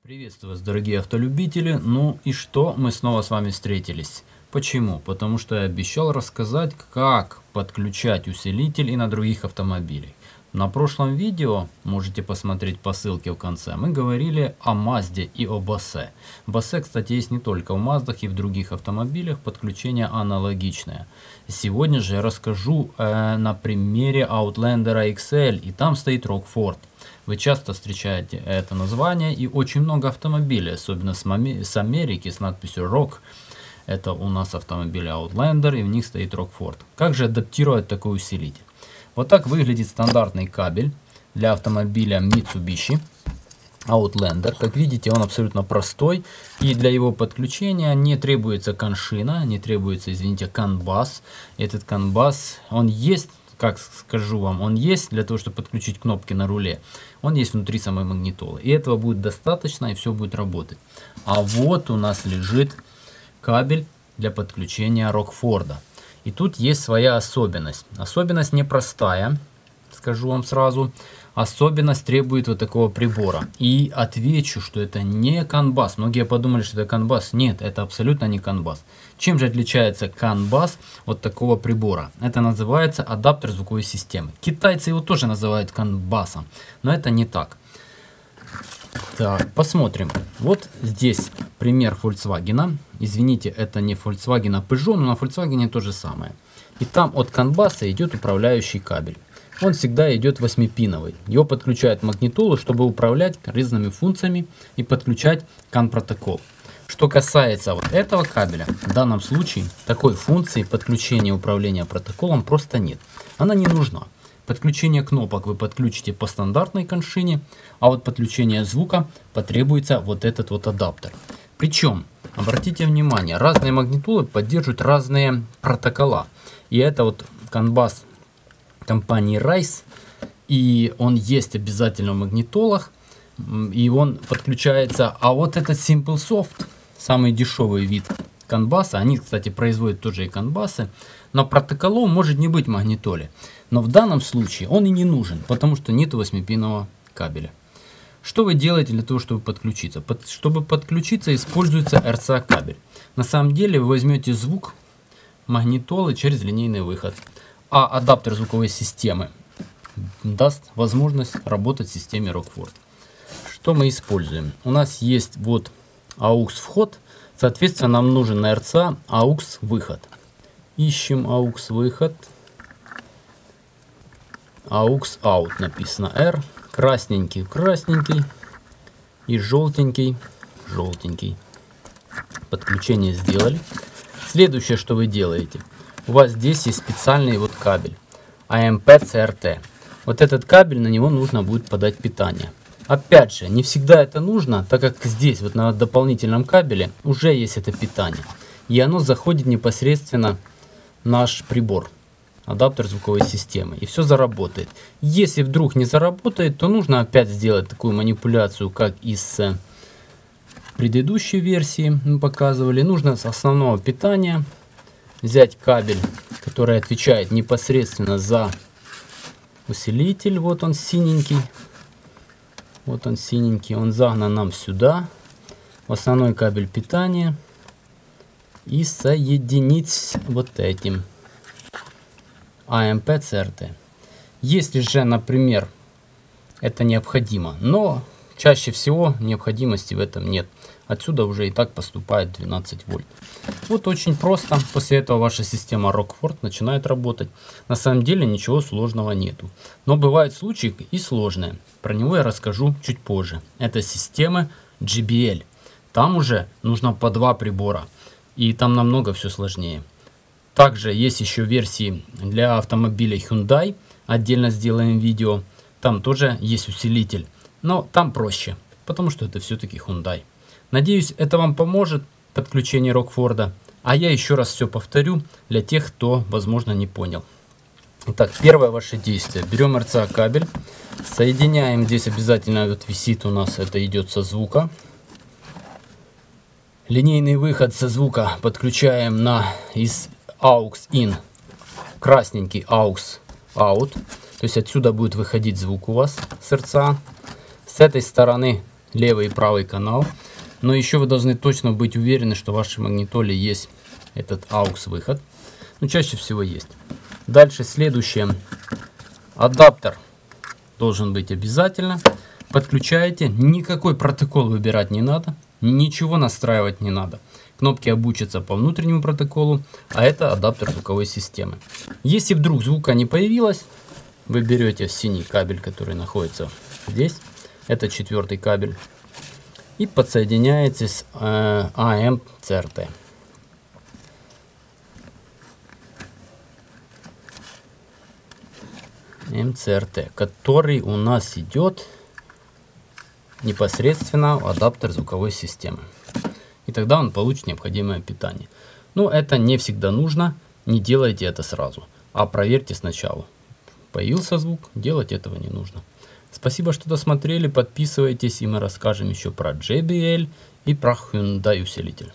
Приветствую вас, дорогие автолюбители. Ну и что, мы снова с вами встретились. Почему? Потому что я обещал рассказать, как подключать усилитель и на других автомобилях. На прошлом видео, можете посмотреть по ссылке в конце, мы говорили о Mazda и о Bose. Bose, кстати, есть не только в Маздах и в других автомобилях, подключение аналогичное. Сегодня же я расскажу на примере Outlander XL, и там стоит Rockford. Вы часто встречаете это название, и очень много автомобилей, особенно с Америки, с надписью Rock. Это у нас автомобили Outlander, и в них стоит Rockford. Как же адаптировать такой усилитель? Вот так выглядит стандартный кабель для автомобиля Mitsubishi Outlander. Как видите, он абсолютно простой, и для его подключения не требуется коншина, не требуется, извините, CAN-бус. Этот CAN-бус, он есть, как скажу вам, он есть для того, чтобы подключить кнопки на руле. Он есть внутри самой магнитолы. И этого будет достаточно, и все будет работать. А вот у нас лежит кабель для подключения Rockford. И тут есть своя особенность. Особенность непростая, скажу вам сразу. Особенность требует вот такого прибора. И отвечу, что это не CAN-бус. Многие подумали, что это CAN-бус. Нет, это абсолютно не CAN-бус. Чем же отличается CAN-бус от такого прибора? Это называется адаптер звуковой системы. Китайцы его тоже называют CAN-бусом, но это не так. Так, посмотрим. Вот здесь пример Volkswagen. Извините, это не Volkswagen, а Peugeot, но на Volkswagen то же самое. И там от CAN-буса идет управляющий кабель. Он всегда идет 8-пиновый. Его подключают к магнитолу, чтобы управлять разными функциями и подключать CAN-протокол. Что касается вот этого кабеля, в данном случае такой функции подключения управления протоколом просто нет. Она не нужна. Подключение кнопок вы подключите по стандартной коншине, а вот подключение звука потребуется вот этот вот адаптер. Причем, обратите внимание, разные магнитолы поддерживают разные протокола. И это вот CAN-бус компании Rise, и он есть обязательно в магнитолах, и он подключается. А вот этот SimpleSoft, самый дешевый вид CAN-буса, они, кстати, производят тоже и CAN-бусы, но протоколов может не быть в магнитоле. Но в данном случае он и не нужен, потому что нет 8-пинового кабеля. Что вы делаете для того, чтобы подключиться? Чтобы подключиться, используется RCA кабель. На самом деле вы возьмете звук магнитолы через линейный выход, а адаптер звуковой системы даст возможность работать в системе Rockford. Что мы используем? У нас есть вот AUX вход, соответственно нам нужен на RCA AUX выход. Ищем AUX выход. AUX out написано R, красненький красненький и желтенький желтенький. Подключение сделали. Следующее, что вы делаете, у вас здесь есть специальный вот кабель AMP-CRT. Вот этот кабель, на него нужно будет подать питание. Опять же, не всегда это нужно, так как здесь вот на дополнительном кабеле уже есть это питание, и оно заходит непосредственно в наш прибор, адаптер звуковой системы, и все заработает. Если вдруг не заработает, то нужно опять сделать такую манипуляцию, как и с предыдущей версии мы показывали. Нужно с основного питания взять кабель, который отвечает непосредственно за усилитель. Вот он синенький. Вот он синенький. Он загнан нам сюда, в основной кабель питания, и соединить с вот этим AMP-CRT. Если же, например, это необходимо, но чаще всего необходимости в этом нет. Отсюда уже и так поступает 12 вольт. Вот очень просто. После этого ваша система Rockford начинает работать. На самом деле ничего сложного нету. Но бывают случаи и сложные. Про него я расскажу чуть позже. Это системы JBL. Там уже нужно по 2 прибора. И там намного все сложнее. Также есть еще версии для автомобилей Hyundai. Отдельно сделаем видео. Там тоже есть усилитель. Но там проще, потому что это все-таки Hyundai. Надеюсь, это вам поможет в подключении Rockford. А я еще раз все повторю для тех, кто, возможно, не понял. Итак, первое ваше действие. Берем RCA кабель, соединяем. Здесь обязательно вот висит у нас, это идет со звука. Линейный выход со звука подключаем из AUX in, красненький AUX out. То есть отсюда будет выходить звук у вас с RCA. С этой стороны левый и правый канал. Но еще вы должны точно быть уверены, что в вашей магнитоле есть этот AUX выход. Ну, чаще всего есть. Дальше следующее. Адаптер должен быть обязательно. Подключаете. Никакой протокол выбирать не надо. Ничего настраивать не надо. Кнопки обучатся по внутреннему протоколу. А это адаптер звуковой системы. Если вдруг звука не появилось, вы берете синий кабель, который находится здесь. Это 4-й кабель. И подсоединяете с AM CRT. МЦРТ, который у нас идет непосредственно в адаптер звуковой системы. И тогда он получит необходимое питание. Но это не всегда нужно, не делайте это сразу, а проверьте сначала. Появился звук, делать этого не нужно. Спасибо, что досмотрели, подписывайтесь, и мы расскажем еще про JBL и про Hyundai усилитель.